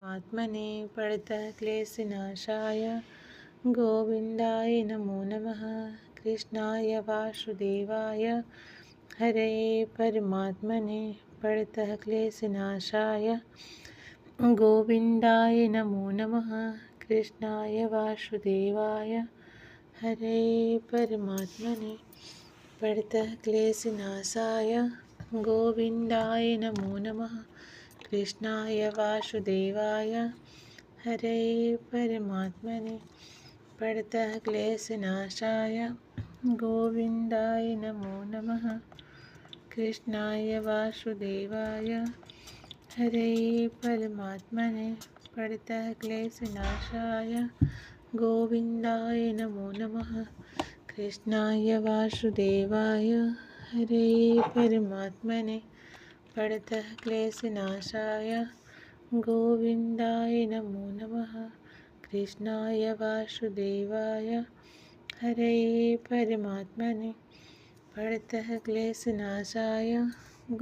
आत्मने पड़तः क्लेशनाशाय गोविंदाय नमो नमः। कृष्णाय वासुदेवाय हरे परमात्मने पड़तः क्लेशनाशाय गोविंदाय नमो नमः। कृष्णाय वासुदेवाय हरे परमात्मने पड़तः क्लेशनाशाय गोविंदाय नमो नमः। कृष्णाय वासुदेवाय हरे परमात्मने पड़तः क्लेशनाशाय गोविंदाय नमो नमः। कृष्णाय वासुदेवाय हरे परमात्मने पड़तः क्लेशनाशाय गोविंदाय नमो नमः। कृष्णाय वासुदेवाय हरे परमात्मने पड़तः क्लेशनाशाय गोविंदाय नमो नमः। कृष्णाय वासुदेवाय हरे परमात्मने पड़तः क्लेशनाशाय